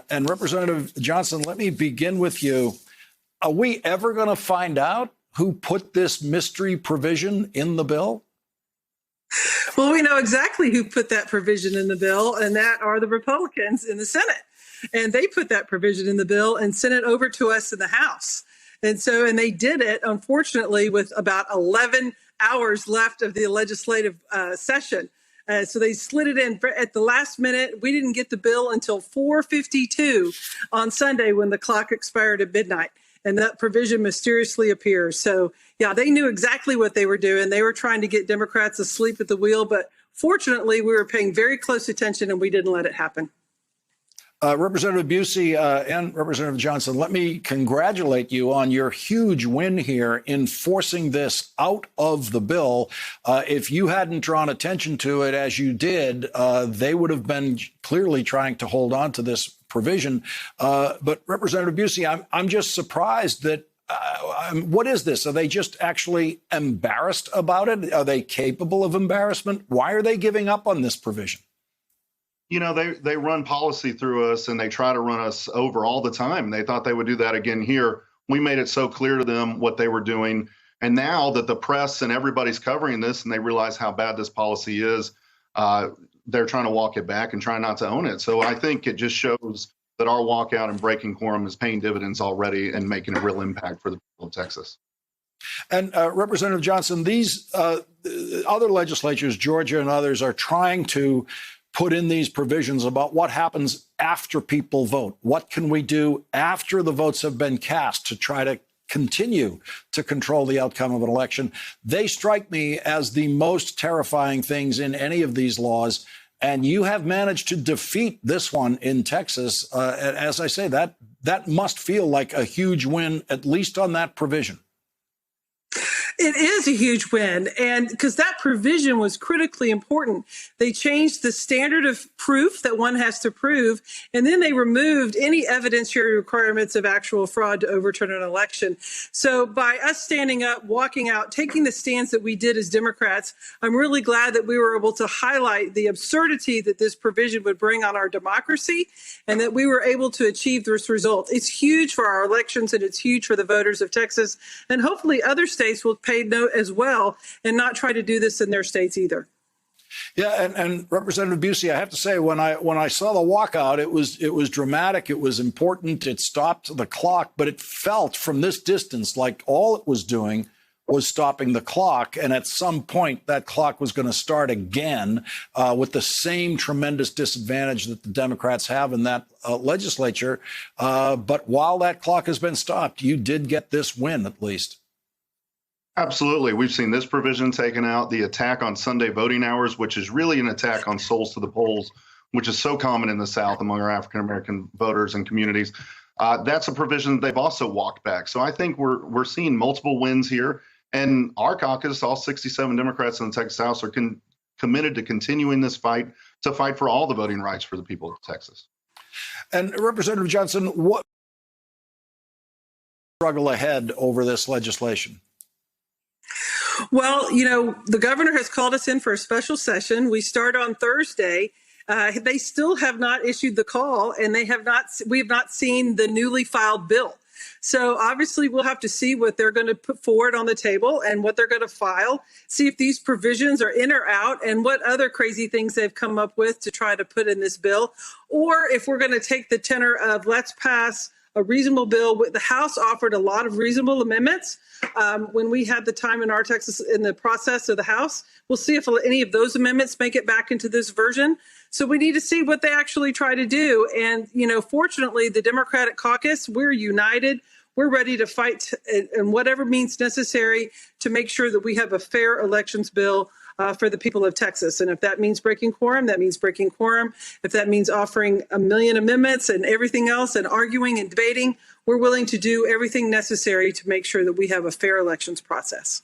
And Representative Johnson, let me begin with you. Are we ever going to find out who put this mystery provision in the bill? Well, we know exactly who put that provision in the bill, and that are the Republicans in the Senate. And they put that provision in the bill and sent it over to us in the House. And they did it, unfortunately, with about 11 hours left of the legislative session. So they slid it in at the last minute. We didn't get the bill until 4:52 on Sunday when the clock expired at midnight. And that provision mysteriously appears. So, yeah, they knew exactly what they were doing. They were trying to get Democrats asleep at the wheel. But fortunately, we were paying very close attention and we didn't let it happen. Representative Busey and Representative Johnson, let me congratulate you on your huge win here in forcing this out of the bill. If you hadn't drawn attention to it as you did, they would have been clearly trying to hold on to this provision. But Representative Busey, I'm just surprised that what is this? Are they just actually embarrassed about it? Are they capable of embarrassment? Why are they giving up on this provision? You know, they run policy through us and they try to run us over all the time. They thought they would do that again here. We made it so clear to them what they were doing. And now that the press and everybody's covering this and they realize how bad this policy is, they're trying to walk it back and try not to own it. So I think it just shows that our walkout and breaking quorum is paying dividends already and making a real impact for the people of Texas. And Representative Johnson, these other legislatures, Georgia and others, are trying to put in these provisions about what happens after people vote. What can we do after the votes have been cast to try to continue to control the outcome of an election? They strike me as the most terrifying things in any of these laws. And you have managed to defeat this one in Texas. As I say, that must feel like a huge win, at least on that provision. It is a huge win, and because that provision was critically important. They changed the standard of proof that one has to prove, and then they removed any evidentiary requirements of actual fraud to overturn an election. So by us standing up, walking out, taking the stance that we did as Democrats, I'm really glad that we were able to highlight the absurdity that this provision would bring on our democracy and that we were able to achieve this result. It's huge for our elections and it's huge for the voters of Texas, and hopefully other states will pay note as well and not try to do this in their states either. Yeah, and Representative Busey, I have to say, when I saw the walkout, it was dramatic, it was important, it stopped the clock, but it felt from this distance like all it was doing was stopping the clock, and at some point that clock was going to start again with the same tremendous disadvantage that the Democrats have in that legislature. But while that clock has been stopped, you did get this win at least. Absolutely. We've seen this provision taken out, the attack on Sunday voting hours, which is really an attack on souls to the polls, which is so common in the South among our African-American voters and communities. That's a provision they've also walked back. So I think we're seeing multiple wins here. And our caucus, all 67 Democrats in the Texas House, are committed to continuing this fight, to fight for all the voting rights for the people of Texas. And Representative Johnson, what struggle ahead over this legislation? Well, the governor has called us in for a special session. We start on Thursday. They still have not issued the call, and we have not seen the newly filed bill. So obviously we'll have to see what they're going to put forward on the table and what they're going to file, see if these provisions are in or out and what other crazy things they've come up with to try to put in this bill, or if we're going to take the tenor of let's pass a reasonable bill. The House offered a lot of reasonable amendments when we had the time in the process of the House. We'll see if any of those amendments make it back into this version. So we need to see what they actually try to do. And, fortunately, the Democratic caucus, we're united. We're ready to fight in whatever means necessary to make sure that we have a fair elections bill for the people of Texas. And if that means breaking quorum, that means breaking quorum. If that means offering a million amendments and everything else and arguing and debating, we're willing to do everything necessary to make sure that we have a fair elections process.